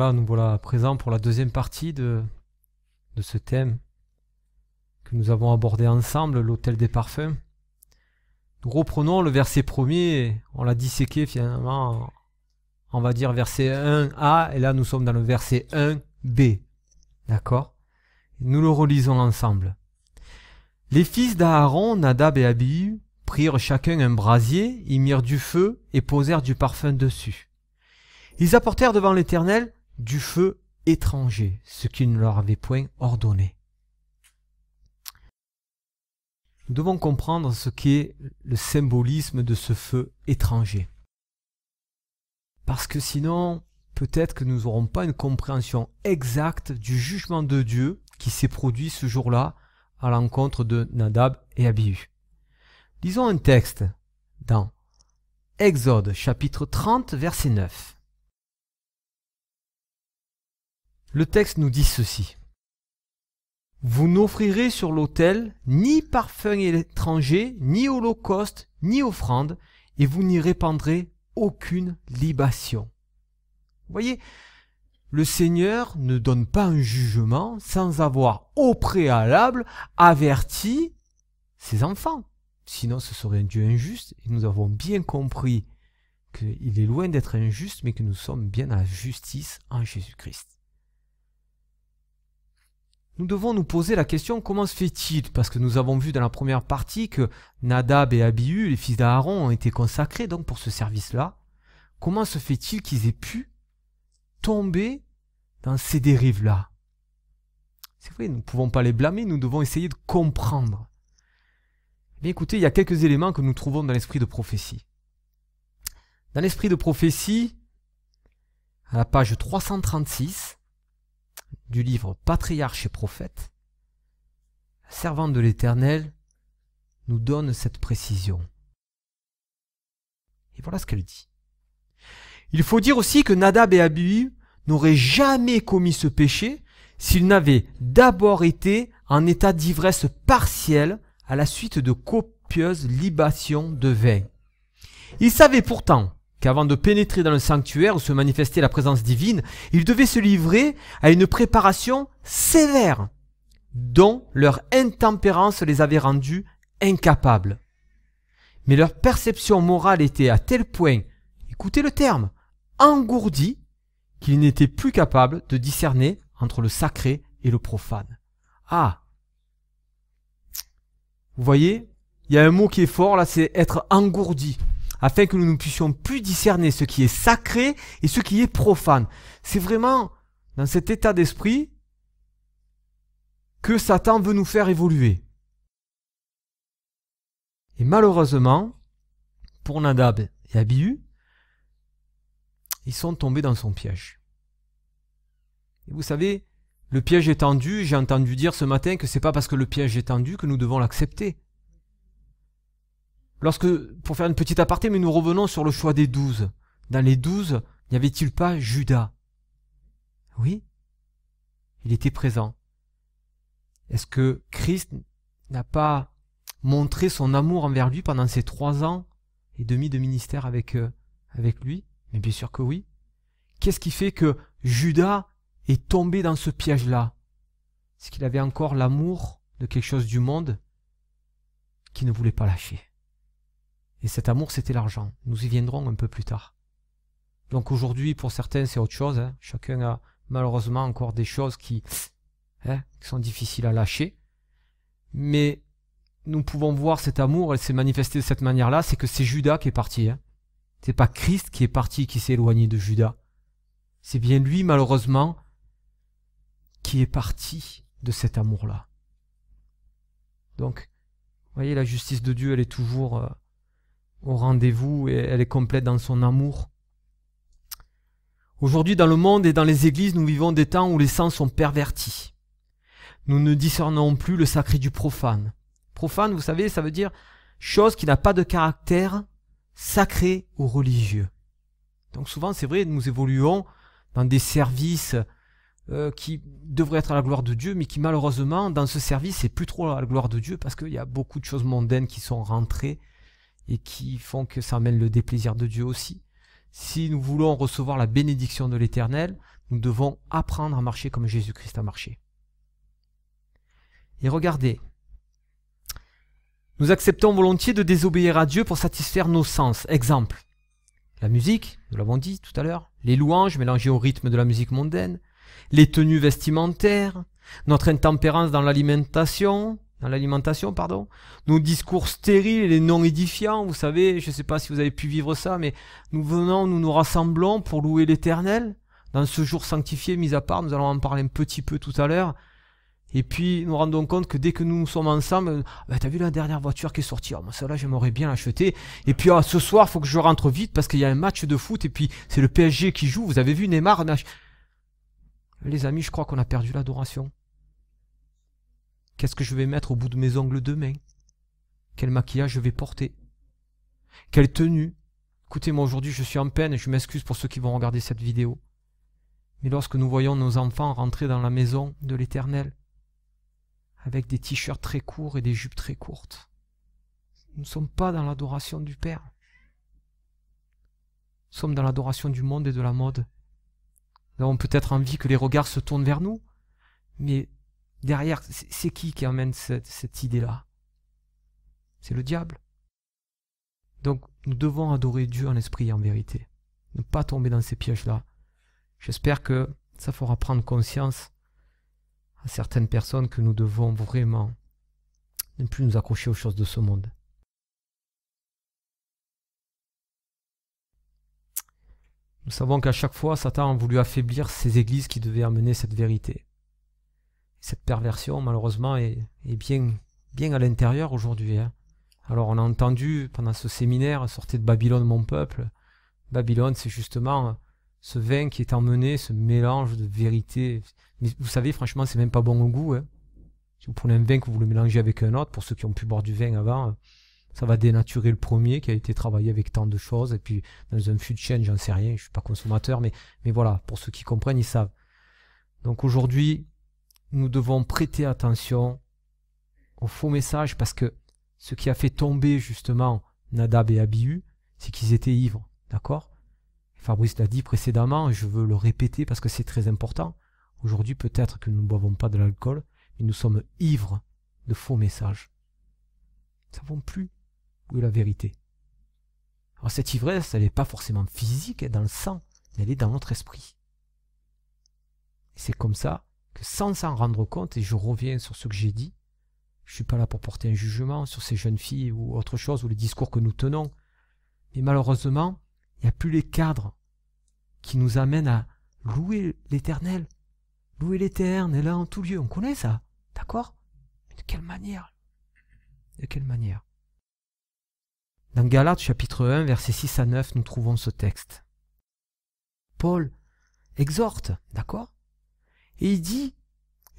voilà, nous voilà présents pour la deuxième partie de ce thème que nous avons abordé ensemble, l'autel des parfums. Nous reprenons le verset premier, on l'a disséqué finalement, on va dire verset 1a, et là nous sommes dans le verset 1b. D'accord? Nous le relisons ensemble. Les fils d'Aaron, Nadab et Abihu, prirent chacun un brasier, y mirent du feu et posèrent du parfum dessus. Ils apportèrent devant l'Éternel du feu étranger, ce qu'il ne leur avait point ordonné. Nous devons comprendre ce qu'est le symbolisme de ce feu étranger. Parce que sinon, peut-être que nous n'aurons pas une compréhension exacte du jugement de Dieu qui s'est produit ce jour-là à l'encontre de Nadab et Abihu. Lisons un texte dans Exode chapitre 30 verset 9. Le texte nous dit ceci. Vous n'offrirez sur l'autel ni parfum étranger, ni holocauste, ni offrande, et vous n'y répandrez aucune libation. Vous voyez, le Seigneur ne donne pas un jugement sans avoir au préalable averti ses enfants. Sinon, ce serait un Dieu injuste, et nous avons bien compris qu'il est loin d'être injuste, mais que nous sommes bien à la justice en Jésus-Christ. Nous devons nous poser la question, comment se fait-il? Parce que nous avons vu dans la première partie que Nadab et Abihu, les fils d'Aaron, ont été consacrés donc pour ce service-là. Comment se fait-il qu'ils aient pu tomber dans ces dérives-là? C'est vrai, nous ne pouvons pas les blâmer, nous devons essayer de comprendre. Mais écoutez, il y a quelques éléments que nous trouvons dans l'esprit de prophétie. Dans l'esprit de prophétie, à la page 336, du livre Patriarches et Prophètes, la servante de l'Éternel nous donne cette précision. Et voilà ce qu'elle dit. Il faut dire aussi que Nadab et Abihu n'auraient jamais commis ce péché s'ils n'avaient d'abord été en état d'ivresse partielle à la suite de copieuses libations de vin. Ils savaient pourtant qu'avant de pénétrer dans le sanctuaire où se manifestait la présence divine, ils devaient se livrer à une préparation sévère, dont leur intempérance les avait rendus incapables. Mais leur perception morale était à tel point, écoutez le terme, engourdie, qu'ils n'étaient plus capables de discerner entre le sacré et le profane. Ah! Vous voyez, il y a un mot qui est fort là, c'est être engourdi, afin que nous ne puissions plus discerner ce qui est sacré et ce qui est profane. C'est vraiment dans cet état d'esprit que Satan veut nous faire évoluer. Et malheureusement, pour Nadab et Abihu, ils sont tombés dans son piège. Et vous savez, le piège est tendu, j'ai entendu dire ce matin que c'est pas parce que le piège est tendu que nous devons l'accepter. Pour faire une petite aparté, mais nous revenons sur le choix des 12. Dans les 12, n'y avait-il pas Judas? Oui, il était présent. Est-ce que Christ n'a pas montré son amour envers lui pendant ces 3 ans et demi de ministère avec lui? Mais bien sûr que oui. Qu'est-ce qui fait que Judas est tombé dans ce piège-là? C'est qu'il avait encore l'amour de quelque chose du monde qu'il ne voulait pas lâcher. Et cet amour, c'était l'argent. Nous y viendrons un peu plus tard. Donc aujourd'hui, pour certains, c'est autre chose. Hein. Chacun a malheureusement encore des choses qui sont difficiles à lâcher. Mais nous pouvons voir cet amour, elle s'est manifestée de cette manière-là, c'est que c'est Judas qui est parti. Hein. C'est pas Christ qui est parti, qui s'est éloigné de Judas. C'est bien lui, malheureusement, qui est parti de cet amour-là. Donc, vous voyez, la justice de Dieu, elle est toujours au rendez-vous et elle est complète dans son amour. Aujourd'hui, dans le monde et dans les églises, nous vivons des temps où les sens sont pervertis. Nous ne discernons plus le sacré du profane. Profane, vous savez, ça veut dire chose qui n'a pas de caractère sacré ou religieux. Donc souvent, c'est vrai, nous évoluons dans des services qui devraient être à la gloire de Dieu, mais qui malheureusement, dans ce service, c'est plus trop à la gloire de Dieu parce qu'il y a beaucoup de choses mondaines qui sont rentrées et qui font que ça amène le déplaisir de Dieu aussi. Si nous voulons recevoir la bénédiction de l'Éternel, Nous devons apprendre à marcher comme Jésus-Christ a marché. Et regardez, nous acceptons volontiers de désobéir à Dieu pour satisfaire nos sens. Exemple, la musique, nous l'avons dit tout à l'heure, les louanges mélangées au rythme de la musique mondaine, les tenues vestimentaires, notre intempérance dans l'alimentation, nos discours stériles et les non édifiants. Vous savez, je ne sais pas si vous avez pu vivre ça, mais nous nous rassemblons pour louer l'Éternel dans ce jour sanctifié, mis à part, nous allons en parler un petit peu tout à l'heure. Et puis nous rendons compte que dès que nous sommes ensemble, t'as vu la dernière voiture qui est sortie, moi celle-là j'aimerais bien l'acheter. Et puis ce soir, il faut que je rentre vite parce qu'il y a un match de foot et puis c'est le PSG qui joue. Vous avez vu Neymar? Les amis, je crois qu'on a perdu l'adoration. Qu'est-ce que je vais mettre au bout de mes ongles demain? Quel maquillage je vais porter? Quelle tenue? Écoutez, moi aujourd'hui je suis en peine et je m'excuse pour ceux qui vont regarder cette vidéo. Mais lorsque nous voyons nos enfants rentrer dans la maison de l'Éternel, avec des t-shirts très courts et des jupes très courtes, nous ne sommes pas dans l'adoration du Père. Nous sommes dans l'adoration du monde et de la mode. Nous avons peut-être envie que les regards se tournent vers nous, mais derrière, c'est qui amène cette idée-là? C'est le diable. Donc, nous devons adorer Dieu en esprit et en vérité. Ne pas tomber dans ces pièges-là. J'espère que ça fera prendre conscience à certaines personnes que nous devons vraiment ne plus nous accrocher aux choses de ce monde. Nous savons qu'à chaque fois, Satan a voulu affaiblir ces églises qui devaient amener cette vérité. Cette perversion, malheureusement, est bien à l'intérieur aujourd'hui. Alors, on a entendu pendant ce séminaire, sortez de Babylone, mon peuple. Babylone, c'est justement ce vin qui est emmené, ce mélange de vérité. Mais vous savez, franchement, c'est même pas bon au goût. Si vous prenez un vin que vous le mélangez avec un autre, pour ceux qui ont pu boire du vin avant, ça va dénaturer le premier qui a été travaillé avec tant de choses. Et puis, dans un fût de chêne, j'en sais rien, je ne suis pas consommateur, mais voilà, pour ceux qui comprennent, ils savent. Donc aujourd'hui, nous devons prêter attention aux faux messages parce que ce qui a fait tomber justement Nadab et Abihu, c'est qu'ils étaient ivres. D'accord ? Fabrice l'a dit précédemment, et je veux le répéter parce que c'est très important. Aujourd'hui, peut-être que nous ne boivons pas de l'alcool, mais nous sommes ivres de faux messages. Nous ne savons plus où est la vérité. Alors cette ivresse, elle n'est pas forcément physique, dans le sang, mais elle est dans notre esprit. Et c'est comme ça que sans s'en rendre compte, et je reviens sur ce que j'ai dit, je ne suis pas là pour porter un jugement sur ces jeunes filles ou autre chose, ou les discours que nous tenons, mais malheureusement, il n'y a plus les cadres qui nous amènent à louer l'Éternel. Louer l'Éternel en tout lieu. On connaît ça, d'accord? Mais de quelle manière? De quelle manière? Dans Galates chapitre 1, versets 6 à 9, nous trouvons ce texte. Paul exhorte, d'accord? Et il dit,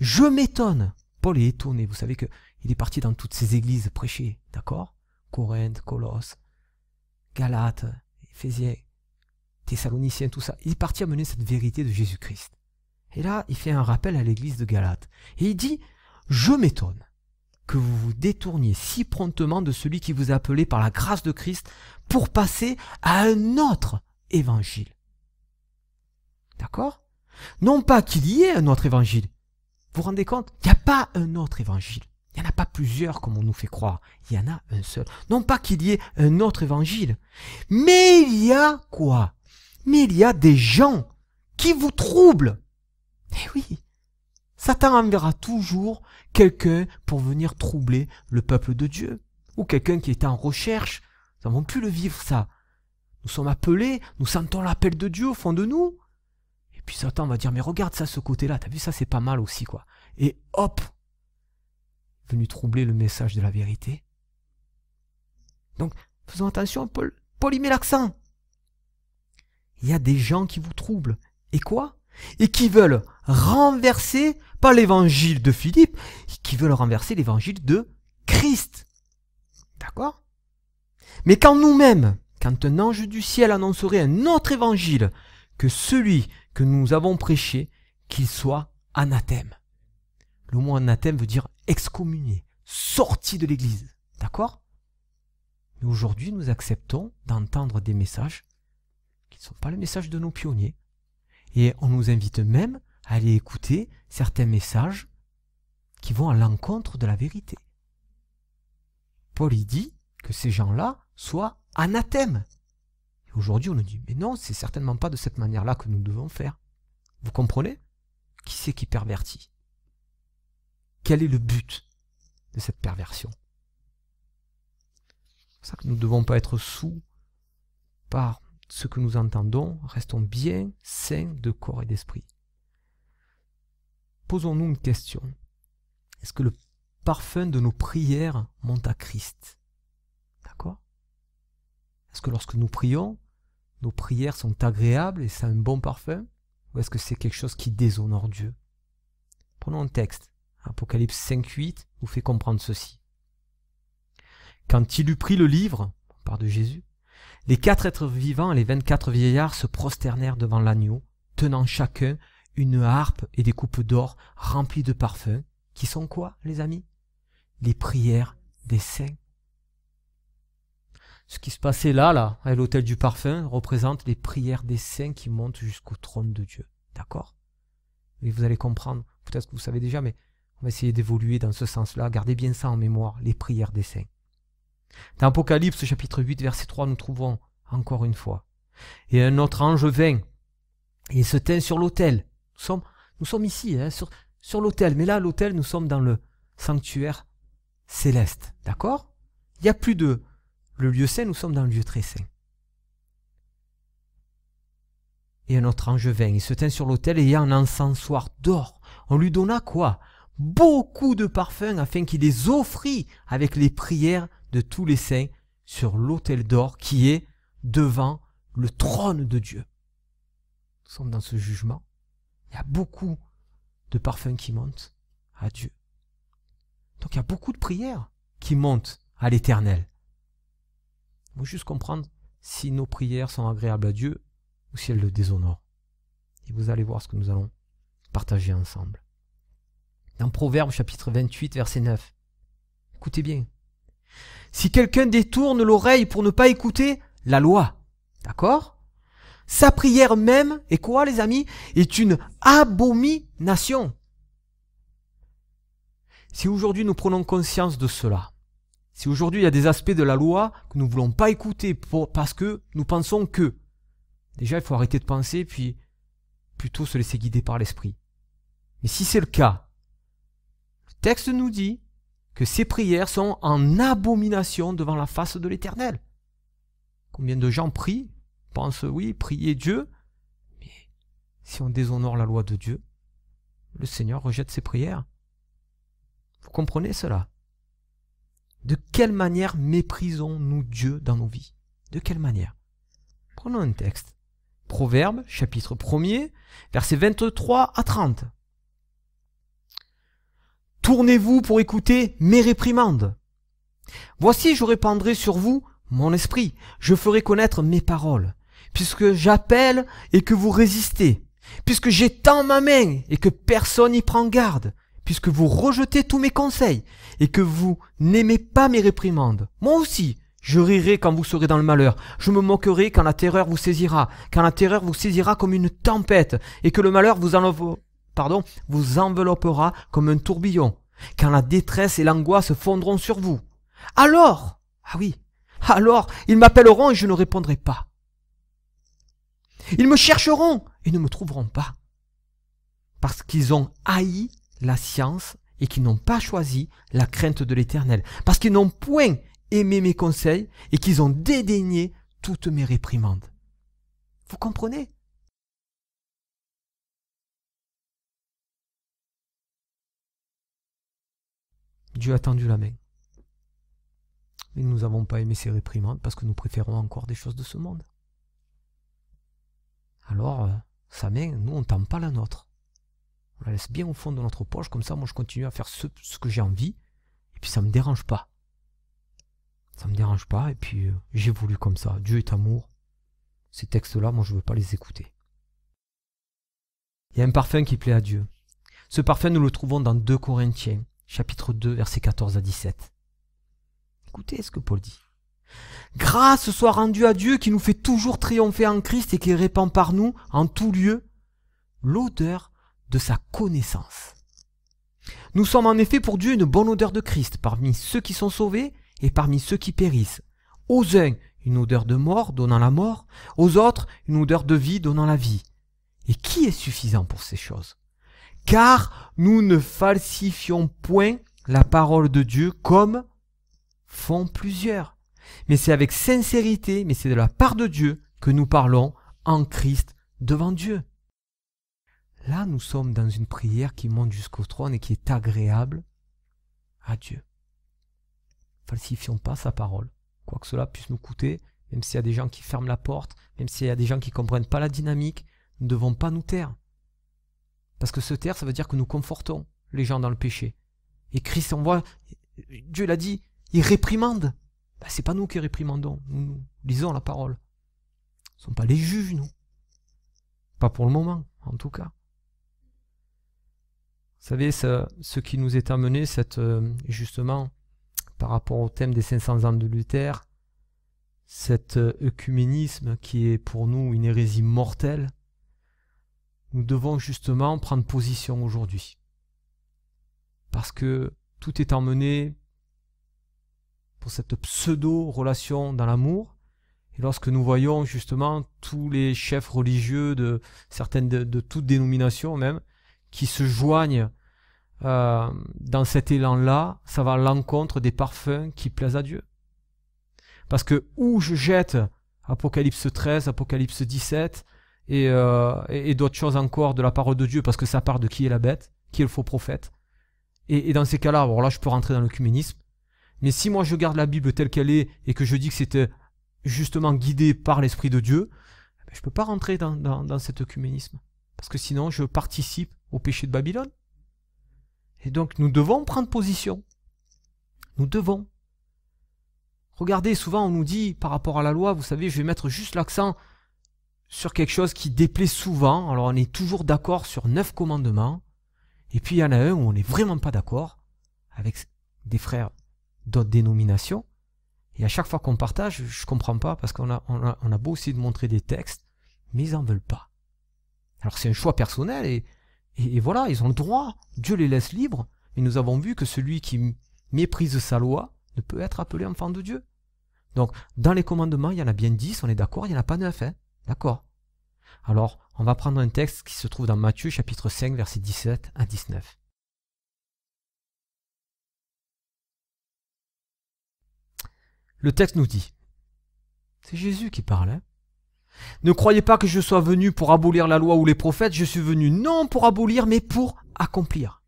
je m'étonne. Paul est étonné. Vous savez qu'il est parti dans toutes ces églises prêcher, d'accord? Corinthe, Colosse, Galates, Éphésiens, Thessaloniciens, tout ça. Il est parti amener cette vérité de Jésus-Christ. Et là, il fait un rappel à l'église de Galates. Et il dit, je m'étonne que vous vous détourniez si promptement de celui qui vous a appelé par la grâce de Christ pour passer à un autre évangile. D'accord? Non pas qu'il y ait un autre évangile. Vous vous rendez compte? Il n'y a pas un autre évangile. Il n'y en a pas plusieurs comme on nous fait croire. Il y en a un seul. Non pas qu'il y ait un autre évangile. Mais il y a quoi? Mais il y a des gens qui vous troublent. Eh oui, Satan enverra toujours quelqu'un pour venir troubler le peuple de Dieu. Ou quelqu'un qui est en recherche. Nous n'avons plus le vivre ça. Nous sommes appelés, nous sentons l'appel de Dieu au fond de nous. Et puis Satan va dire, mais regarde ça, ce côté-là, t'as vu ça, c'est pas mal aussi, quoi. Et hop, venu troubler le message de la vérité. Donc, faisons attention, Paul y met l'accent. Il y a des gens qui vous troublent. Et quoi? Et qui veulent renverser, pas l'évangile de Philippe, qui veulent renverser l'évangile de Christ. D'accord? Mais quand nous-mêmes, quand un ange du ciel annoncerait un autre évangile que celui que nous avons prêché, qu'il soit anathème. Le mot anathème veut dire excommunié, sorti de l'église. D'accord? Mais aujourd'hui, nous acceptons d'entendre des messages qui ne sont pas les messages de nos pionniers. Et on nous invite même à aller écouter certains messages qui vont à l'encontre de la vérité. Paul y dit que ces gens-là soient anathèmes. Et aujourd'hui, on nous dit, mais non, c'est certainement pas de cette manière-là que nous devons faire. Vous comprenez? Qui c'est qui pervertit? Quel est le but de cette perversion? C'est pour ça que nous ne devons pas être sous par ce que nous entendons. Restons bien sains de corps et d'esprit. Posons-nous une question. Est-ce que le parfum de nos prières monte à Christ? D'accord? Est-ce que lorsque nous prions, nos prières sont agréables et c'est un bon parfum? Ou est-ce que c'est quelque chose qui déshonore Dieu? Prenons un texte. Apocalypse 5:8 vous fait comprendre ceci. Quand il eut pris le livre, on parle de Jésus, les 4 êtres vivants et les 24 vieillards se prosternèrent devant l'agneau, tenant chacun une harpe et des coupes d'or remplies de parfums, qui sont quoi, les amis? Les prières des saints. Ce qui se passait là, à l'autel du parfum, représente les prières des saints qui montent jusqu'au trône de Dieu. D'accord? Et vous allez comprendre, peut-être que vous savez déjà, mais on va essayer d'évoluer dans ce sens-là. Gardez bien ça en mémoire, les prières des saints. Dans Apocalypse, chapitre 8, verset 3, nous trouvons encore une fois. Et un autre ange vint, et il se tint sur l'autel. Nous sommes ici, sur l'autel, mais là, l'autel, nous sommes dans le sanctuaire céleste. D'accord? Il n'y a plus de le lieu saint, nous sommes dans le lieu très saint. Et un autre ange vint, il se tint sur l'autel ayant un encensoir d'or. On lui donna quoi? Beaucoup de parfums afin qu'il les offrît avec les prières de tous les saints sur l'autel d'or qui est devant le trône de Dieu. Nous sommes dans ce jugement. Il y a beaucoup de parfums qui montent à Dieu. Donc il y a beaucoup de prières qui montent à l'Éternel. Il faut juste comprendre si nos prières sont agréables à Dieu ou si elles le déshonorent. Et vous allez voir ce que nous allons partager ensemble. Dans Proverbes chapitre 28, verset 9. Écoutez bien. Si quelqu'un détourne l'oreille pour ne pas écouter la loi, d'accord? Sa prière même, est quoi les amis? Est une abomination. Si aujourd'hui nous prenons conscience de cela, si aujourd'hui il y a des aspects de la loi que nous ne voulons pas écouter parce que nous pensons que, déjà il faut arrêter de penser puis plutôt se laisser guider par l'esprit. Mais si c'est le cas, le texte nous dit que ces prières sont en abomination devant la face de l'Éternel. Combien de gens prient, pensent oui, prier Dieu, mais si on déshonore la loi de Dieu, le Seigneur rejette ses prières. Vous comprenez cela? De quelle manière méprisons-nous Dieu dans nos vies? De quelle manière? Prenons un texte. Proverbes, chapitre 1er, versets 23 à 30. Tournez-vous pour écouter mes réprimandes. Voici, je répandrai sur vous mon esprit. Je ferai connaître mes paroles. Puisque j'appelle et que vous résistez. Puisque j'étends ma main et que personne n'y prend garde. Puisque vous rejetez tous mes conseils et que vous n'aimez pas mes réprimandes. Moi aussi, je rirai quand vous serez dans le malheur. Je me moquerai quand la terreur vous saisira. Quand la terreur vous saisira comme une tempête et que le malheur vous enveloppera comme un tourbillon. Quand la détresse et l'angoisse fondront sur vous. Alors, alors, ils m'appelleront et je ne répondrai pas. Ils me chercheront et ne me trouveront pas. Parce qu'ils ont haï la science et qu'ils n'ont pas choisi la crainte de l'Éternel. Parce qu'ils n'ont point aimé mes conseils et qu'ils ont dédaigné toutes mes réprimandes. Vous comprenez? Dieu a tendu la main. Et nous n'avons pas aimé ses réprimandes parce que nous préférons encore des choses de ce monde. Alors, sa main, nous, on ne tend pas la nôtre. On la laisse bien au fond de notre poche, comme ça, moi, je continue à faire ce que j'ai envie, et puis ça ne me dérange pas. Ça me dérange pas, et puis j'ai voulu comme ça. Dieu est amour. Ces textes-là, moi, je ne veux pas les écouter. Il y a un parfum qui plaît à Dieu. Ce parfum, nous le trouvons dans 2 Corinthiens, chapitre 2, versets 14 à 17. Écoutez ce que Paul dit. Grâce soit rendue à Dieu qui nous fait toujours triompher en Christ et qui répand par nous, en tout lieu, l'odeur de sa connaissance. Nous sommes en effet pour Dieu une bonne odeur de Christ parmi ceux qui sont sauvés et parmi ceux qui périssent. Aux uns, une odeur de mort donnant la mort, aux autres, une odeur de vie donnant la vie. Et qui est suffisant pour ces choses? Car nous ne falsifions point la parole de Dieu comme font plusieurs. Mais c'est avec sincérité, mais c'est de la part de Dieu que nous parlons en Christ devant Dieu. Là, nous sommes dans une prière qui monte jusqu'au trône et qui est agréable à Dieu. Ne falsifions pas sa parole, quoi que cela puisse nous coûter, même s'il y a des gens qui ferment la porte, même s'il y a des gens qui ne comprennent pas la dynamique, nous ne devons pas nous taire. Parce que se taire, ça veut dire que nous confortons les gens dans le péché. Et Christ, on voit, Dieu l'a dit, il réprimande. Ben, c'est pas nous qui réprimandons, nous lisons la parole. Ce ne sont pas les juges, nous. Pas pour le moment, en tout cas. Vous savez, ce qui nous est amené, justement, par rapport au thème des 500 ans de Luther, cet œcuménisme qui est pour nous une hérésie mortelle, nous devons justement prendre position aujourd'hui. Parce que tout est emmené pour cette pseudo-relation dans l'amour. Et lorsque nous voyons justement tous les chefs religieux de certaines de toutes dénominations même, qui se joignent dans cet élan-là, ça va à l'encontre des parfums qui plaisent à Dieu. Parce que où je jette Apocalypse 13, Apocalypse 17 et d'autres choses encore de la parole de Dieu, parce que ça part de qui est la bête, qui est le faux prophète. Et dans ces cas-là, alors là je peux rentrer dans l'œcuménisme. Mais si moi je garde la Bible telle qu'elle est et que je dis que c'était justement guidé par l'Esprit de Dieu, je ne peux pas rentrer dans cet œcuménisme. Parce que sinon je participe au péché de Babylone. Et donc nous devons prendre position. Nous devons. Regardez, souvent on nous dit par rapport à la loi, vous savez, je vais mettre juste l'accent sur quelque chose qui déplaît souvent. Alors on est toujours d'accord sur 9 commandements. Et puis il y en a un où on n'est vraiment pas d'accord avec des frères d'autres dénominations. Et à chaque fois qu'on partage, je ne comprends pas parce qu'on a beau essayer de montrer des textes, mais ils n'en veulent pas. Alors c'est un choix personnel et voilà, ils ont le droit. Dieu les laisse libres. Mais nous avons vu que celui qui méprise sa loi ne peut être appelé enfant de Dieu. Donc dans les commandements, il y en a bien 10, on est d'accord, il n'y en a pas 9. Hein, d'accord. Alors on va prendre un texte qui se trouve dans Matthieu chapitre 5, versets 17 à 19. Le texte nous dit, c'est Jésus qui parle, hein. Ne croyez pas que je sois venu pour abolir la loi ou les prophètes, je suis venu non pour abolir, mais pour accomplir.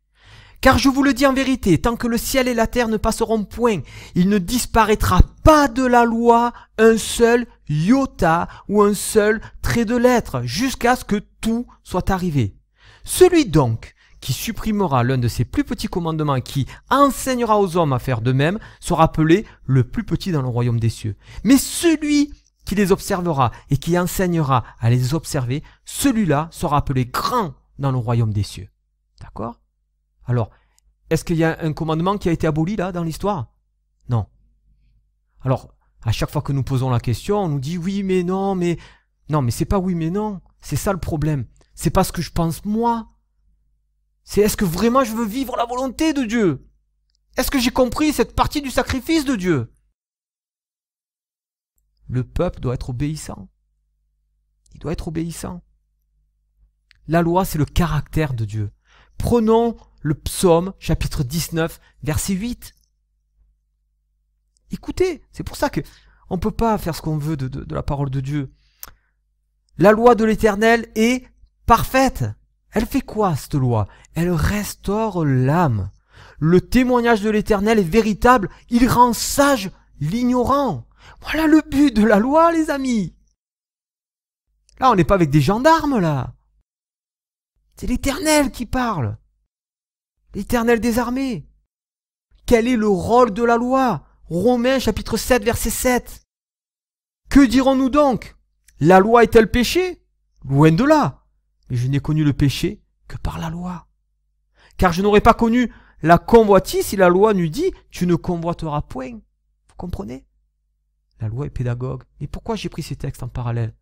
Car je vous le dis en vérité, tant que le ciel et la terre ne passeront point, il ne disparaîtra pas de la loi un seul iota ou un seul trait de lettre, jusqu'à ce que tout soit arrivé. Celui donc qui supprimera l'un de ces plus petits commandements et qui enseignera aux hommes à faire de même, sera appelé le plus petit dans le royaume des cieux. Mais celui qui les observera et qui enseignera à les observer, celui-là sera appelé grand dans le royaume des cieux. D'accord? Alors, est-ce qu'il y a un commandement qui a été aboli là dans l'histoire? Non. Alors, à chaque fois que nous posons la question, on nous dit oui mais non, mais... Non, mais c'est pas oui mais non. C'est ça le problème. C'est pas ce que je pense moi. C'est est-ce que vraiment je veux vivre la volonté de Dieu? Est-ce que j'ai compris cette partie du sacrifice de Dieu? Le peuple doit être obéissant. Il doit être obéissant. La loi, c'est le caractère de Dieu. Prenons le psaume, chapitre 19, verset 8. Écoutez, c'est pour ça que on ne peut pas faire ce qu'on veut de la parole de Dieu. La loi de l'Éternel est parfaite. Elle fait quoi, cette loi? Elle restaure l'âme. Le témoignage de l'Éternel est véritable. Il rend sage l'ignorant. Voilà le but de la loi, les amis. Là, on n'est pas avec des gendarmes, là. C'est l'Éternel qui parle. L'Éternel des armées. Quel est le rôle de la loi? Romains, chapitre 7, verset 7. Que dirons-nous donc? La loi est-elle péché? Loin de là. Mais je n'ai connu le péché que par la loi. Car je n'aurais pas connu la convoitise si la loi n'eût dit « tu ne convoiteras point ». Vous comprenez? La loi est pédagogue. Et pourquoi j'ai pris ces textes en parallèle?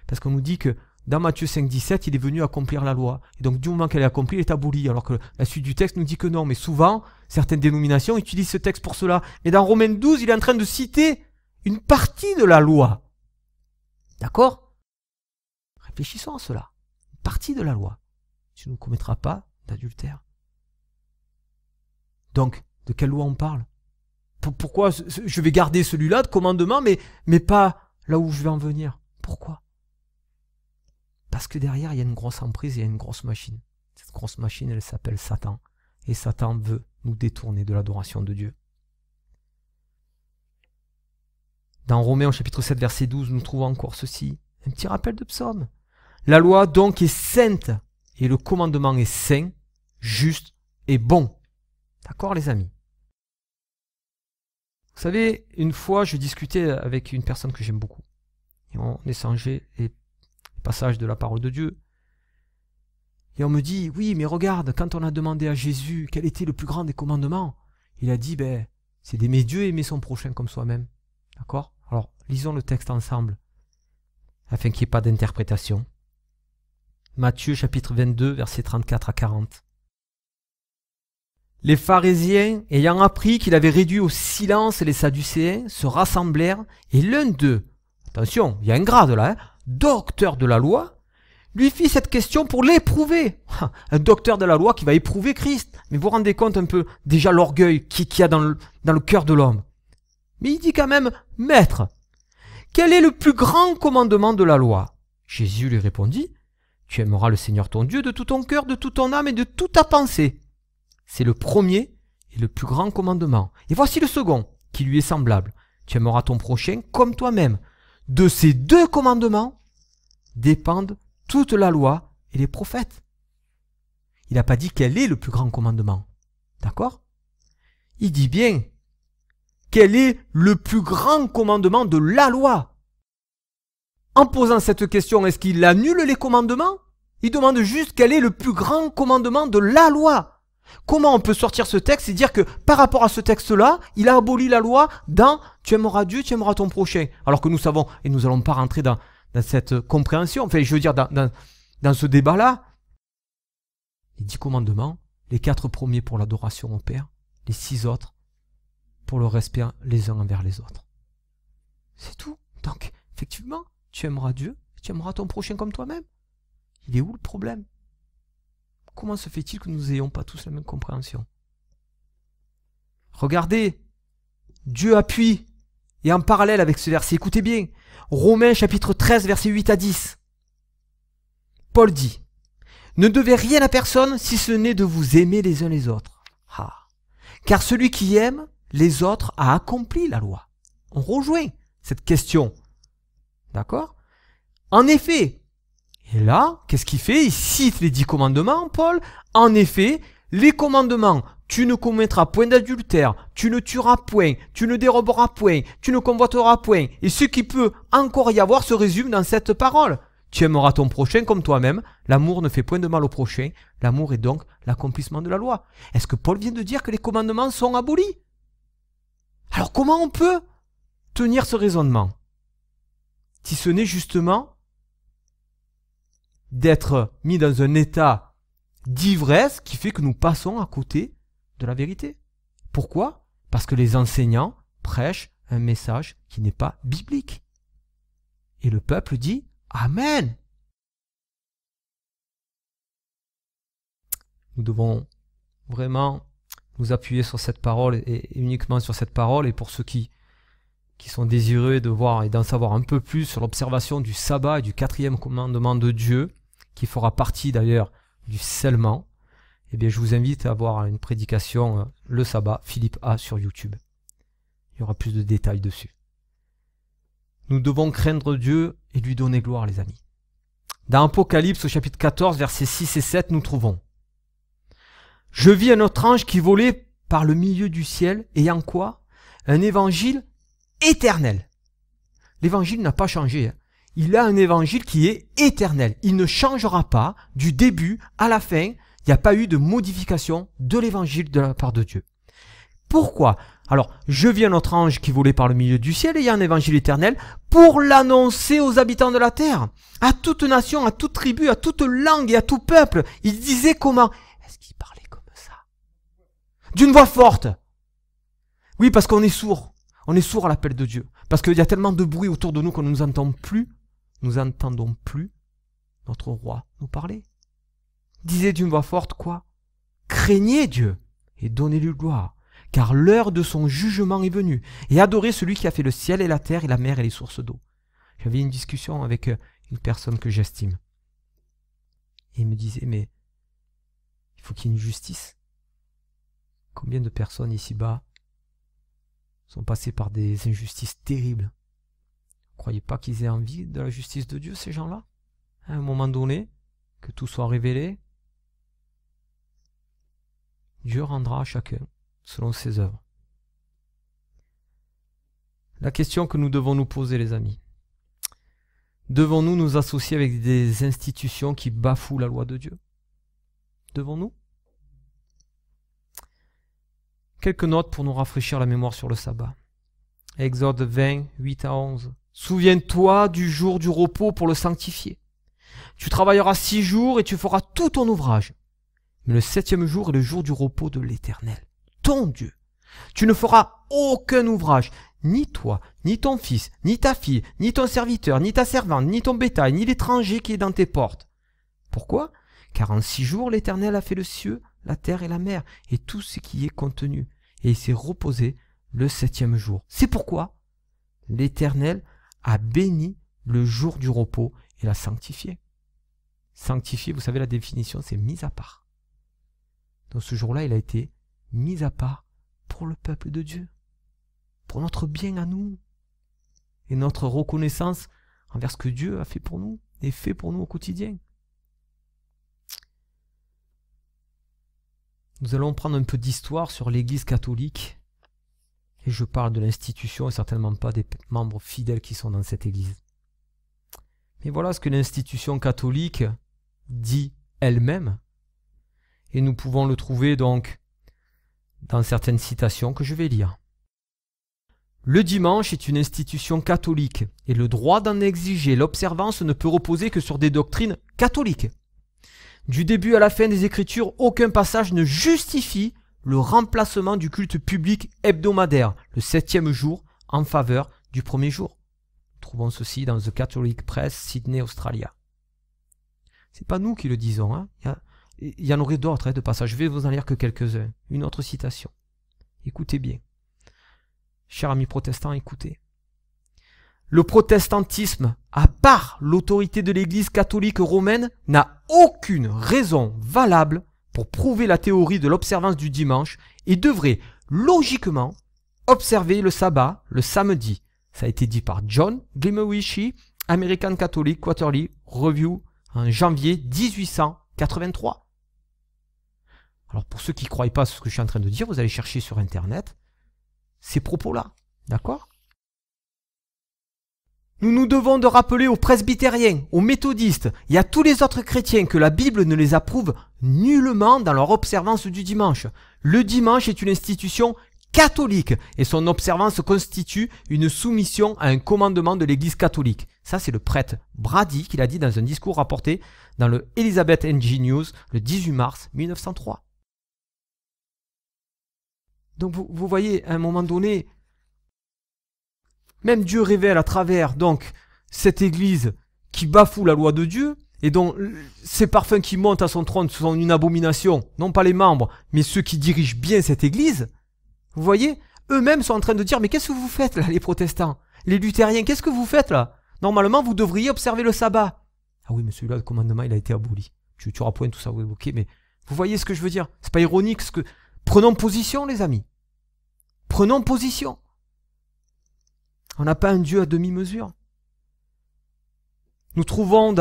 Parce qu'on nous dit que dans Matthieu 5, 17, il est venu accomplir la loi. Et donc, du moment qu'elle est accomplie, elle est abolie. Alors que la suite du texte nous dit que non. Mais souvent, certaines dénominations utilisent ce texte pour cela. Mais dans Romains 12, il est en train de citer une partie de la loi. D'accord? Réfléchissons à cela. Une partie de la loi. Tu ne commettras pas d'adultère. Donc, de quelle loi on parle? Pourquoi je vais garder celui-là de commandement, mais pas là où je vais en venir? Pourquoi? Parce que derrière, il y a une grosse emprise, il y a une grosse machine. Cette grosse machine, elle s'appelle Satan. Et Satan veut nous détourner de l'adoration de Dieu. Dans Romains au chapitre 7, verset 12, nous trouvons encore ceci. Un petit rappel de psaume. La loi donc est sainte, et le commandement est saint, juste et bon. D'accord, les amis? Vous savez, une fois, je discutais avec une personne que j'aime beaucoup. Et on échangeait les passages de la parole de Dieu. Et on me dit, oui, mais regarde, quand on a demandé à Jésus quel était le plus grand des commandements, il a dit, c'est d'aimer Dieu et aimer son prochain comme soi-même. D'accord? Alors, lisons le texte ensemble, afin qu'il n'y ait pas d'interprétation. Matthieu chapitre 22, versets 34 à 40. Les pharisiens, ayant appris qu'il avait réduit au silence les sadducéens, se rassemblèrent, et l'un d'eux, attention, il y a un grade là, docteur de la loi, lui fit cette question pour l'éprouver. Un docteur de la loi qui va éprouver Christ. Mais vous vous rendez compte un peu déjà l'orgueil qu'il y a dans le cœur de l'homme. Mais il dit quand même, Maître, quel est le plus grand commandement de la loi? Jésus lui répondit, tu aimeras le Seigneur ton Dieu de tout ton cœur, de toute ton âme et de toute ta pensée. C'est le premier et le plus grand commandement. Et voici le second, qui lui est semblable. Tu aimeras ton prochain comme toi-même. De ces deux commandements dépendent toute la loi et les prophètes. Il n'a pas dit quel est le plus grand commandement. D'accord? Il dit bien quel est le plus grand commandement de la loi. En posant cette question, est-ce qu'il annule les commandements? Il demande juste quel est le plus grand commandement de la loi. Comment on peut sortir ce texte et dire que par rapport à ce texte-là, il a aboli la loi dans « tu aimeras Dieu, tu aimeras ton prochain ». Alors que nous savons, et nous n'allons pas rentrer dans cette compréhension, enfin je veux dire dans ce débat-là, les 10 commandements, les 4 premiers pour l'adoration au Père, les 6 autres pour le respect les uns envers les autres. C'est tout. Donc, effectivement, tu aimeras Dieu, tu aimeras ton prochain comme toi-même. Il est où le problème? Comment se fait-il que nous n'ayons pas tous la même compréhension? Regardez, Dieu appuie, et en parallèle avec ce verset, écoutez bien, Romains chapitre 13, versets 8 à 10. Paul dit, « Ne devez rien à personne si ce n'est de vous aimer les uns les autres. Car celui qui aime les autres a accompli la loi. » On rejoint cette question. D'accord? En effet, et là, qu'est-ce qu'il fait? Il cite les 10 commandements, Paul. En effet, les commandements, tu ne commettras point d'adultère, tu ne tueras point, tu ne déroberas point, tu ne convoiteras point. Et ce qui peut encore y avoir se résume dans cette parole. Tu aimeras ton prochain comme toi-même. L'amour ne fait point de mal au prochain. L'amour est donc l'accomplissement de la loi. Est-ce que Paul vient de dire que les commandements sont abolis? Alors comment on peut tenir ce raisonnement? Si ce n'est justement d'être mis dans un état d'ivresse qui fait que nous passons à côté de la vérité. Pourquoi? Parce que les enseignants prêchent un message qui n'est pas biblique. Et le peuple dit Amen. Nous devons vraiment nous appuyer sur cette parole et uniquement sur cette parole. Et pour ceux qui sont désireux de voir et d'en savoir un peu plus sur l'observation du sabbat et du 4e commandement de Dieu, qui fera partie d'ailleurs du scellement, eh bien je vous invite à voir une prédication le sabbat, Philippe A sur YouTube. Il y aura plus de détails dessus. Nous devons craindre Dieu et lui donner gloire, les amis. Dans Apocalypse au chapitre 14, versets 6 et 7, nous trouvons « Je vis un autre ange qui volait par le milieu du ciel, ayant quoi? Un évangile éternel. » L'évangile n'a pas changé. Il a un évangile qui est éternel. Il ne changera pas du début à la fin. Il n'y a pas eu de modification de l'évangile de la part de Dieu. Pourquoi? Alors, je vis un autre ange qui volait par le milieu du ciel, ayant un évangile éternel, pour l'annoncer aux habitants de la terre, à toute nation, à toute tribu, à toute langue et à tout peuple. Il disait comment? Est-ce qu'il parlait comme ça? D'une voix forte. Oui, parce qu'on est sourd. On est sourd à l'appel de Dieu. Parce qu'il y a tellement de bruit autour de nous qu'on ne nous entend plus. Nous n'entendons plus notre roi nous parler. Disait d'une voix forte quoi? Craignez Dieu et donnez-lui gloire, car l'heure de son jugement est venue, et adorez celui qui a fait le ciel et la terre et la mer et les sources d'eau. J'avais une discussion avec une personne que j'estime. Et il me disait, mais il faut qu'il y ait une justice. Combien de personnes ici-bas sont passées par des injustices terribles? Vous ne croyez pas qu'ils aient envie de la justice de Dieu, ces gens-là? À un moment donné, que tout soit révélé, Dieu rendra à chacun selon ses œuvres. La question que nous devons nous poser, les amis, devons-nous nous associer avec des institutions qui bafouent la loi de Dieu? Devons-nous? Quelques notes pour nous rafraîchir la mémoire sur le sabbat. Exode 20, 8 à 11. Souviens-toi du jour du repos pour le sanctifier. Tu travailleras 6 jours et tu feras tout ton ouvrage. Mais le 7e jour est le jour du repos de l'Éternel, ton Dieu. Tu ne feras aucun ouvrage, ni toi, ni ton fils, ni ta fille, ni ton serviteur, ni ta servante, ni ton bétail, ni l'étranger qui est dans tes portes. Pourquoi? Car en 6 jours l'Éternel a fait le ciel, la terre et la mer, et tout ce qui y est contenu. Et il s'est reposé le 7e jour. C'est pourquoi l'Éternel a béni le jour du repos et l'a sanctifié. Sanctifié, vous savez la définition, c'est mis à part. Donc ce jour-là, il a été mis à part pour le peuple de Dieu, pour notre bien à nous, et notre reconnaissance envers ce que Dieu a fait pour nous, et fait pour nous au quotidien. Nous allons prendre un peu d'histoire sur l'Église catholique, et je parle de l'institution et certainement pas des membres fidèles qui sont dans cette Église. Mais voilà ce que l'institution catholique dit elle-même, et nous pouvons le trouver donc dans certaines citations que je vais lire. Le dimanche est une institution catholique, et le droit d'en exiger l'observance ne peut reposer que sur des doctrines catholiques. Du début à la fin des Écritures, aucun passage ne justifie le remplacement du culte public hebdomadaire, le 7e jour, en faveur du 1er jour. Nous trouvons ceci dans The Catholic Press, Sydney, Australia. C'est pas nous qui le disons, hein. Il y en aurait d'autres de passages. Je vais vous en lire que quelques-uns. Une autre citation. Écoutez bien. Chers amis protestants, écoutez. Le protestantisme, à part l'autorité de l'Église catholique romaine, n'a aucune raison valable pour prouver la théorie de l'observance du dimanche et devrait logiquement observer le sabbat le samedi. Ça a été dit par John Glimmerich, American Catholic Quarterly Review, en janvier 1883. Alors pour ceux qui ne croient pas ce que je suis en train de dire, vous allez chercher sur Internet ces propos-là. D'accord? Nous nous devons de rappeler aux presbytériens, aux méthodistes et à tous les autres chrétiens que la Bible ne les approuve nullement dans leur observance du dimanche. Le dimanche est une institution catholique et son observance constitue une soumission à un commandement de l'Église catholique. Ça, c'est le prêtre Brady qui l'a dit dans un discours rapporté dans le Elizabeth NG News le 18 mars 1903. Donc vous voyez, à un moment donné, même Dieu révèle à travers donc cette Église qui bafoue la loi de Dieu et dont ces parfums qui montent à son trône sont une abomination, non pas les membres, mais ceux qui dirigent bien cette Église. Vous voyez, eux-mêmes sont en train de dire, mais qu'est-ce que vous faites là, les protestants, les luthériens, qu'est-ce que vous faites là? Normalement, vous devriez observer le sabbat. Ah oui, mais celui-là, le commandement, il a été aboli. Tu auras point tout ça, oui, ok, mais vous voyez ce que je veux dire? C'est pas ironique ce que... Prenons position, les amis. Prenons position. On n'a pas un Dieu à demi-mesure. Nous trouvons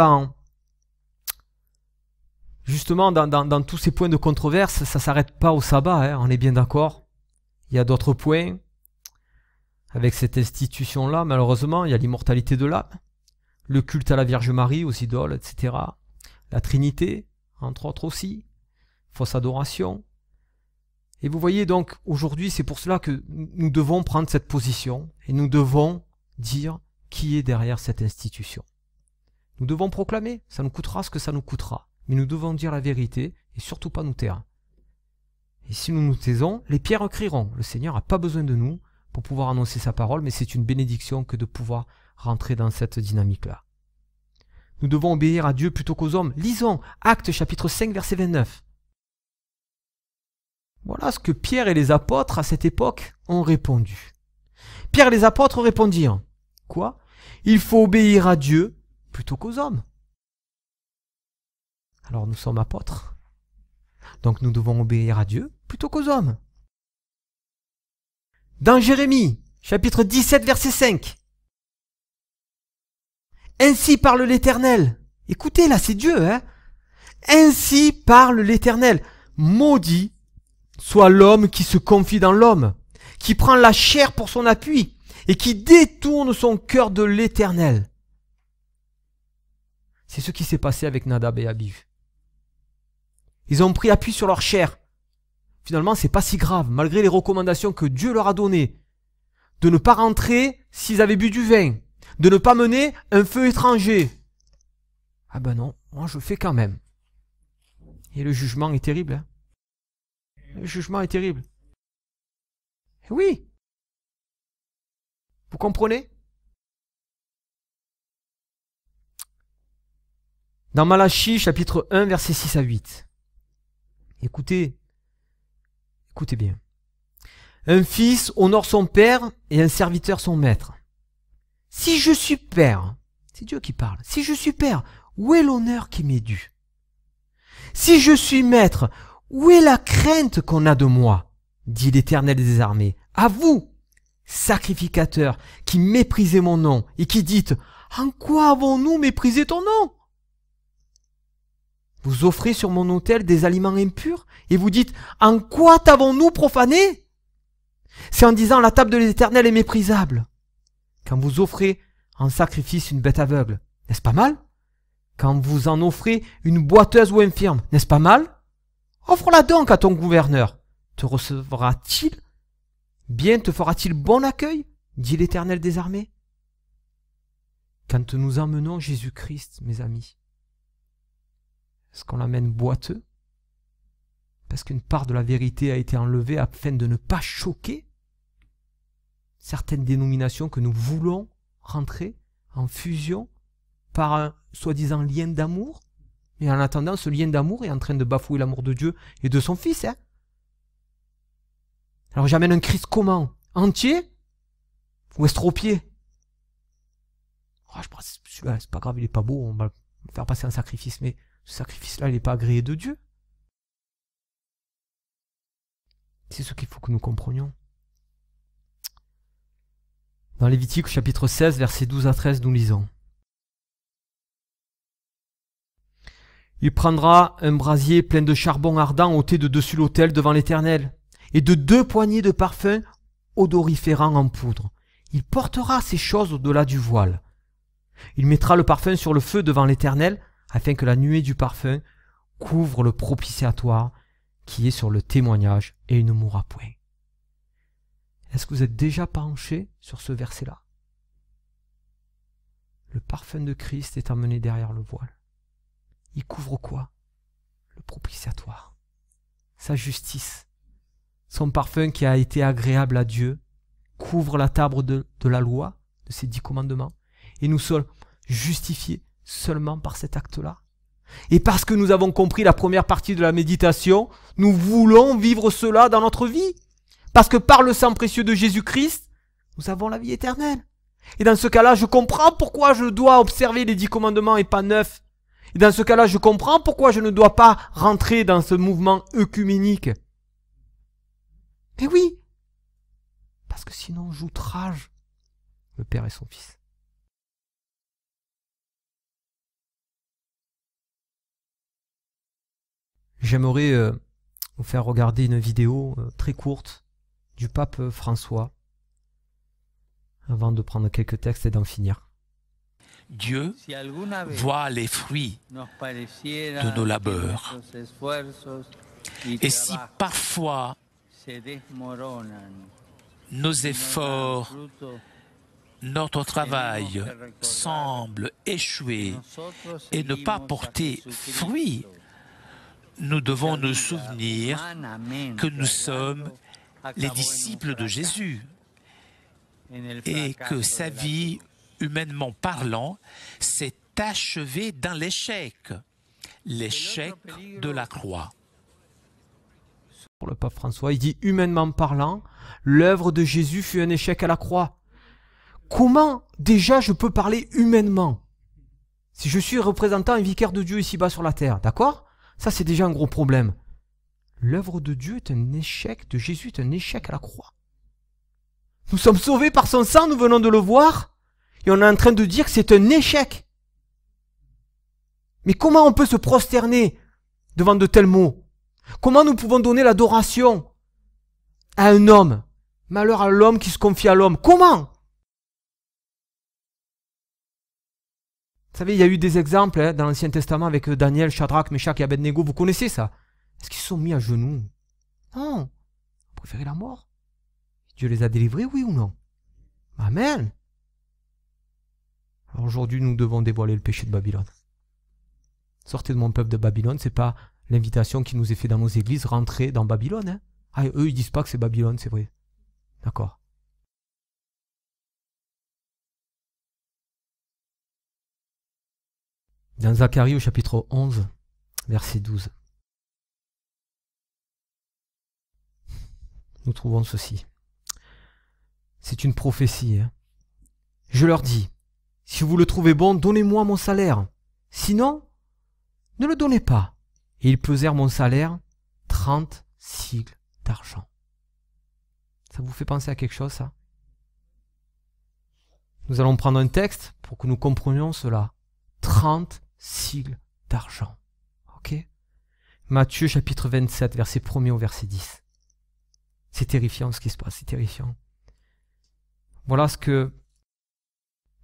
justement dans tous ces points de controverse, ça ne s'arrête pas au sabbat, hein, on est bien d'accord. Il y a d'autres points. Avec cette institution-là, malheureusement, il y a l'immortalité de l'âme, le culte à la Vierge Marie, aux idoles, etc. La Trinité, entre autres aussi, fausse adoration. Et vous voyez donc, aujourd'hui, c'est pour cela que nous devons prendre cette position et nous devons dire qui est derrière cette institution. Nous devons proclamer, ça nous coûtera ce que ça nous coûtera, mais nous devons dire la vérité et surtout pas nous taire. Et si nous nous taisons, les pierres crieront. Le Seigneur n'a pas besoin de nous pour pouvoir annoncer sa parole, mais c'est une bénédiction que de pouvoir rentrer dans cette dynamique-là. Nous devons obéir à Dieu plutôt qu'aux hommes. Lisons Actes chapitre 5 verset 29. Voilà ce que Pierre et les apôtres à cette époque ont répondu. Pierre et les apôtres répondirent, quoi? Il faut obéir à Dieu plutôt qu'aux hommes. Alors nous sommes apôtres. Donc nous devons obéir à Dieu plutôt qu'aux hommes. Dans Jérémie, chapitre 17, verset 5. Ainsi parle l'Éternel. Écoutez, là, c'est Dieu, hein. Ainsi parle l'Éternel. Maudit soit l'homme qui se confie dans l'homme, qui prend la chair pour son appui et qui détourne son cœur de l'Éternel. C'est ce qui s'est passé avec Nadab et Abihu. Ils ont pris appui sur leur chair. Finalement, c'est pas si grave, malgré les recommandations que Dieu leur a données. De ne pas rentrer s'ils avaient bu du vin. De ne pas mener un feu étranger. Ah ben non, moi je fais quand même. Et le jugement est terrible. Hein. Le jugement est terrible. Et oui. Vous comprenez? Dans Malachie, chapitre 1, versets 6 à 8. Écoutez bien. Un fils honore son père et un serviteur son maître. Si je suis père, c'est Dieu qui parle, si je suis père, où est l'honneur qui m'est dû? Si je suis maître, où est la crainte qu'on a de moi? Dit l'Éternel des armées. À vous, sacrificateurs, qui méprisez mon nom et qui dites, en quoi avons-nous méprisé ton nom? Vous offrez sur mon autel des aliments impurs et vous dites, en quoi t'avons-nous profané? C'est en disant, la table de l'Éternel est méprisable. Quand vous offrez en sacrifice une bête aveugle, n'est-ce pas mal? Quand vous en offrez une boiteuse ou infirme, n'est-ce pas mal? Offre-la donc à ton gouverneur. Te recevra-t-il? Bien te fera-t-il bon accueil? Dit l'Éternel des armées. Quand nous emmenons Jésus-Christ, mes amis, est-ce qu'on l'amène boiteux? Parce qu'une part de la vérité a été enlevée afin de ne pas choquer certaines dénominations que nous voulons rentrer en fusion par un soi-disant lien d'amour. Mais en attendant, ce lien d'amour est en train de bafouer l'amour de Dieu et de son Fils. Hein. Alors j'amène un Christ comment? Entier ou estropié? Oh, je pense celui-là, c'est pas grave, il est pas beau, on va le faire passer un sacrifice, mais ce sacrifice-là, il n'est pas agréé de Dieu. C'est ce qu'il faut que nous comprenions. Dans Lévitique chapitre 16, versets 12 à 13, nous lisons. Il prendra un brasier plein de charbon ardent ôté de dessus l'autel devant l'Éternel, et de 2 poignées de parfum odoriférant en poudre. Il portera ces choses au-delà du voile. Il mettra le parfum sur le feu devant l'Éternel, afin que la nuée du parfum couvre le propitiatoire qui est sur le témoignage, et il ne mourra point. Est-ce que vous êtes déjà penché sur ce verset-là? Le parfum de Christ est emmené derrière le voile. Il couvre quoi? Le propitiatoire, sa justice. Son parfum qui a été agréable à Dieu couvre la table de la loi, de ses 10 commandements. Et nous sommes justifiés seulement par cet acte-là. Et parce que nous avons compris la première partie de la méditation, nous voulons vivre cela dans notre vie. Parce que par le sang précieux de Jésus-Christ, nous avons la vie éternelle. Et dans ce cas-là, je comprends pourquoi je dois observer les 10 commandements et pas 9. Et dans ce cas-là, je comprends pourquoi je ne dois pas rentrer dans ce mouvement œcuménique. Mais oui, parce que sinon j'outrage le Père et son Fils. J'aimerais vous faire regarder une vidéo très courte du pape François avant de prendre quelques textes et d'en finir. Dieu voit les fruits de nos labeurs. Et si parfois nos efforts, notre travail semble échouer et ne pas porter fruit, nous devons nous souvenir que nous sommes les disciples de Jésus et que sa vie, humainement parlant, s'est achevée dans l'échec, l'échec de la croix. Pour le pape François, il dit humainement parlant, l'œuvre de Jésus fut un échec à la croix. Comment déjà je peux parler humainement si je suis représentant un vicaire de Dieu ici-bas sur la terre, d'accord? Ça c'est déjà un gros problème. L'œuvre de Dieu est un échec, de Jésus est un échec à la croix. Nous sommes sauvés par son sang, nous venons de le voir, et on est en train de dire que c'est un échec. Mais comment on peut se prosterner devant de tels mots? Comment nous pouvons donner l'adoration à un homme? Malheur à l'homme qui se confie à l'homme. Comment? Vous savez, il y a eu des exemples dans l'Ancien Testament avec Daniel, Shadrach, Meshach et Abednego. Vous connaissez ça? Est-ce qu'ils se sont mis à genoux? Non. Ils préféraient la mort. Dieu les a délivrés, oui ou non? Amen. Alors aujourd'hui, nous devons dévoiler le péché de Babylone. Sortez de mon peuple de Babylone, c'est pas l'invitation qui nous est faite dans nos églises, rentrer dans Babylone. Hein. Ah, eux, ils disent pas que c'est Babylone, c'est vrai. D'accord. Dans Zacharie au chapitre 11, verset 12, nous trouvons ceci. C'est une prophétie. Hein. Je leur dis, si vous le trouvez bon, donnez-moi mon salaire. Sinon, ne le donnez pas. Et ils pesèrent mon salaire 30 sicles d'argent. Ça vous fait penser à quelque chose, ça? Nous allons prendre un texte pour que nous comprenions cela. 30 sicles d'argent. Ok? Matthieu chapitre 27, verset 1er au verset 10. C'est terrifiant ce qui se passe, c'est terrifiant. Voilà ce que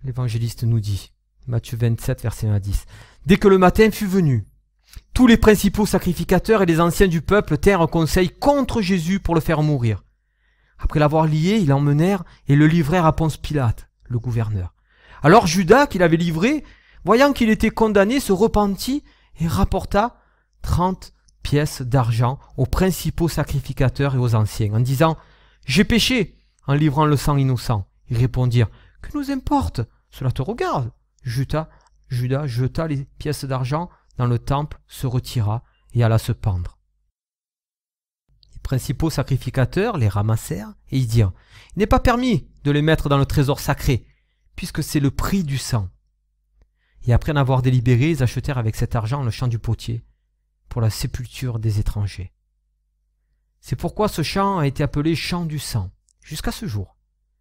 l'évangéliste nous dit. Matthieu 27, verset 1 à 10. Dès que le matin fut venu, tous les principaux sacrificateurs et les anciens du peuple tinrent un conseil contre Jésus pour le faire mourir. Après l'avoir lié, ils l'emmenèrent et le livrèrent à Ponce Pilate, le gouverneur. Alors Judas, qui l'avait livré, voyant qu'il était condamné, se repentit et rapporta 30 pièces d'argent aux principaux sacrificateurs et aux anciens, en disant « J'ai péché en livrant le sang innocent. » Ils répondirent « Que nous importe? Cela te regarde. » Judas jeta les pièces d'argent dans le temple, se retira et alla se pendre. Les principaux sacrificateurs les ramassèrent et ils dirent « Il n'est pas permis de les mettre dans le trésor sacré, puisque c'est le prix du sang. » Et après en avoir délibéré, ils achetèrent avec cet argent le champ du potier pour la sépulture des étrangers. C'est pourquoi ce champ a été appelé champ du sang, jusqu'à ce jour.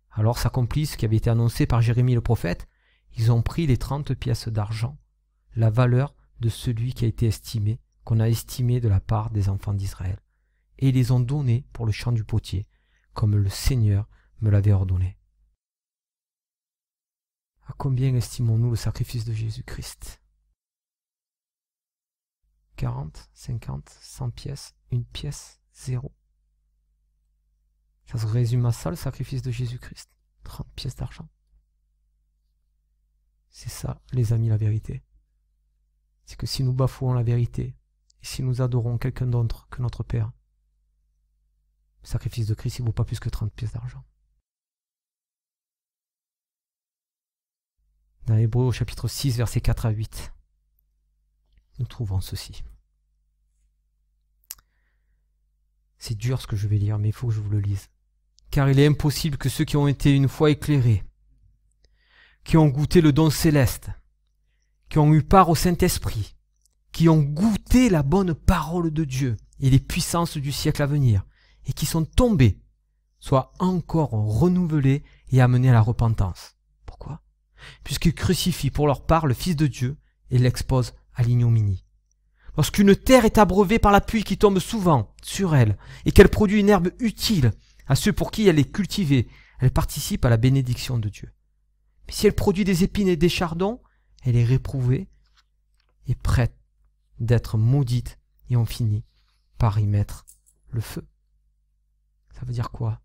Alors s'accomplit ce qui avait été annoncé par Jérémie le prophète. Ils ont pris les 30 pièces d'argent, la valeur de celui qui a été estimé, qu'on a estimé de la part des enfants d'Israël, et ils les ont donnés pour le champ du potier, comme le Seigneur me l'avait ordonné. À combien estimons-nous le sacrifice de Jésus-Christ? 40, 50, 100 pièces, une pièce, 0. Ça se résume à ça, le sacrifice de Jésus-Christ. 30 pièces d'argent. C'est ça, les amis, la vérité. C'est que si nous bafouons la vérité, et si nous adorons quelqu'un d'autre que notre Père, le sacrifice de Christ, il ne vaut pas plus que 30 pièces d'argent. Dans Hébreux, au chapitre 6, versets 4 à 8, nous trouvons ceci. C'est dur ce que je vais lire, mais il faut que je vous le lise. Car il est impossible que ceux qui ont été une fois éclairés, qui ont goûté le don céleste, qui ont eu part au Saint-Esprit, qui ont goûté la bonne parole de Dieu et les puissances du siècle à venir, et qui sont tombés, soient encore renouvelés et amenés à la repentance. Pourquoi? Puisqu'ils crucifient pour leur part le Fils de Dieu et l'exposent à l'ignominie. Lorsqu'une terre est abreuvée par la pluie qui tombe souvent sur elle, et qu'elle produit une herbe utile à ceux pour qui elle est cultivée, elle participe à la bénédiction de Dieu. Mais si elle produit des épines et des chardons, elle est réprouvée et prête d'être maudite, et on finit par y mettre le feu. Ça veut dire quoi?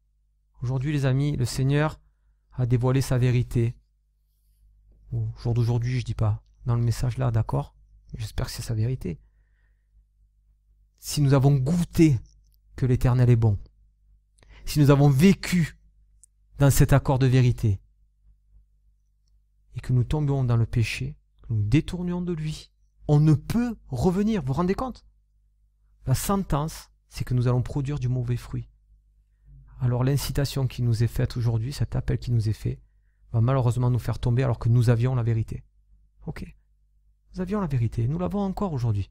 Aujourd'hui, les amis, le Seigneur a dévoilé sa vérité. Au jour d'aujourd'hui, je dis pas dans le message là, d'accord? J'espère que c'est sa vérité. Si nous avons goûté que l'Éternel est bon, si nous avons vécu dans cet accord de vérité, et que nous tombions dans le péché, que nous détournions de lui, on ne peut revenir. Vous vous rendez compte? La sentence, c'est que nous allons produire du mauvais fruit. Alors l'incitation qui nous est faite aujourd'hui, cet appel qui nous est fait, va malheureusement nous faire tomber alors que nous avions la vérité. Ok, nous avions la vérité, nous l'avons encore aujourd'hui.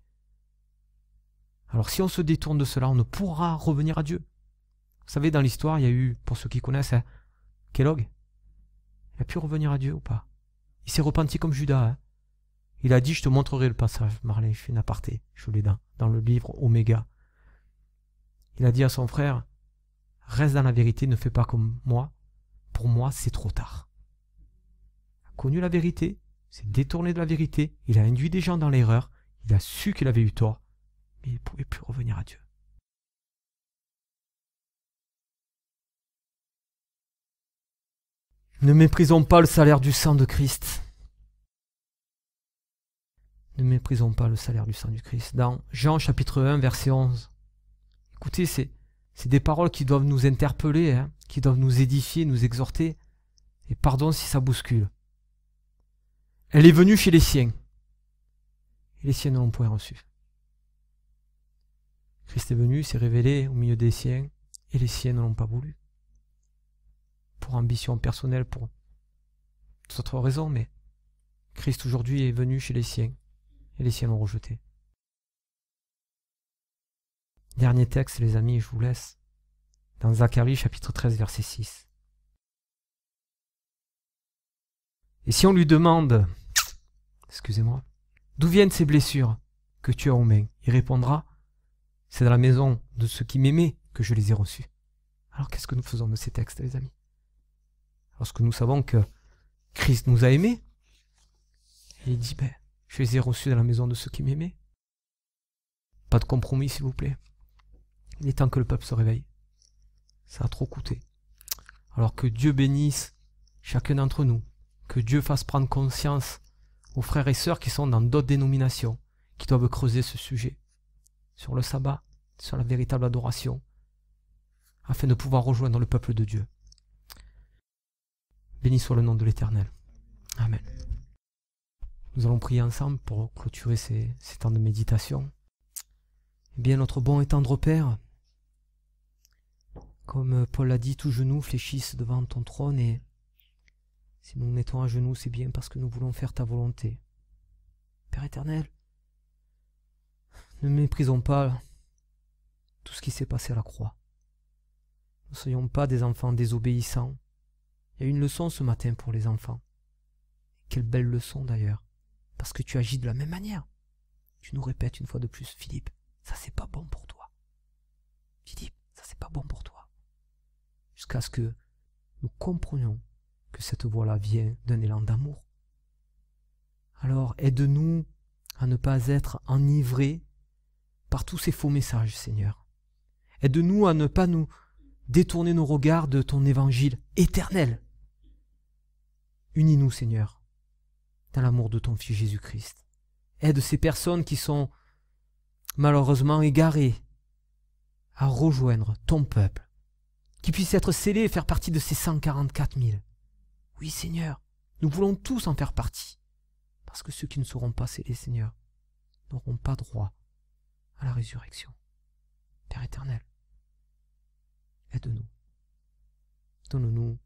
Alors si on se détourne de cela, on ne pourra revenir à Dieu. Vous savez, dans l'histoire, il y a eu, pour ceux qui connaissent, Kellogg. Il a pu revenir à Dieu ou pas? Il s'est repenti comme Judas. Hein. Il a dit, je te montrerai le passage. Marley, je fais une aparté, je l'ai dans le livre Oméga. Il a dit à son frère, reste dans la vérité, ne fais pas comme moi. Pour moi, c'est trop tard. Il a connu la vérité, s'est détourné de la vérité, il a induit des gens dans l'erreur, il a su qu'il avait eu tort, mais il ne pouvait plus revenir à Dieu. Ne méprisons pas le salaire du sang de Christ. Ne méprisons pas le salaire du sang du Christ. Dans Jean chapitre 1, verset 11. Écoutez, c'est des paroles qui doivent nous interpeller, hein, qui doivent nous édifier, nous exhorter. Et pardon si ça bouscule. Elle est venue chez les siens. Et les siens ne l'ont point reçue. Christ est venu, s'est révélé au milieu des siens, et les siens ne l'ont pas voulu. Pour ambition personnelle, pour d'autres raisons, mais Christ aujourd'hui est venu chez les siens, et les siens l'ont rejeté. Dernier texte, les amis, je vous laisse. Dans Zacharie, chapitre 13, verset 6. Et si on lui demande, excusez-moi, d'où viennent ces blessures que tu as aux mains, il répondra, c'est dans la maison de ceux qui m'aimaient que je les ai reçus. Alors qu'est-ce que nous faisons de ces textes, les amis? Lorsque nous savons que Christ nous a aimés, et il dit, je les ai reçus dans la maison de ceux qui m'aimaient. Pas de compromis, s'il vous plaît. Il est temps que le peuple se réveille. Ça a trop coûté. Alors que Dieu bénisse chacun d'entre nous, que Dieu fasse prendre conscience aux frères et sœurs qui sont dans d'autres dénominations, qui doivent creuser ce sujet, sur le sabbat, sur la véritable adoration, afin de pouvoir rejoindre le peuple de Dieu. Béni soit le nom de l'Éternel. Amen. Nous allons prier ensemble pour clôturer ces temps de méditation. Eh bien, notre bon et tendre Père, comme Paul l'a dit, tous genoux fléchissent devant ton trône, et si nous nous mettons à genoux, c'est bien parce que nous voulons faire ta volonté. Père éternel, ne méprisons pas tout ce qui s'est passé à la croix. Ne soyons pas des enfants désobéissants. Il y a une leçon ce matin pour les enfants. Quelle belle leçon d'ailleurs, parce que tu agis de la même manière. Tu nous répètes une fois de plus, Philippe, ça c'est pas bon pour toi. Philippe, ça c'est pas bon pour toi. Jusqu'à ce que nous comprenions que cette voie-là vient d'un élan d'amour. Alors aide-nous à ne pas être enivrés par tous ces faux messages, Seigneur. Aide-nous à ne pas nous détourner nos regards de ton évangile éternel. Unis-nous, Seigneur, dans l'amour de ton Fils Jésus-Christ. Aide ces personnes qui sont malheureusement égarées à rejoindre ton peuple, qui puissent être scellés et faire partie de ces 144 000. Oui, Seigneur, nous voulons tous en faire partie, parce que ceux qui ne seront pas scellés, Seigneur, n'auront pas droit à la résurrection. Père éternel, aide-nous. Donne-nous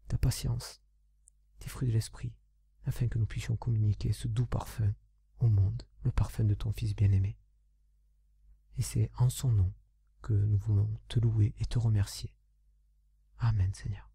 ta patience, tes fruits de l'esprit, afin que nous puissions communiquer ce doux parfum au monde, le parfum de ton Fils bien-aimé. Et c'est en son nom que nous voulons te louer et te remercier. Amen, Seigneur.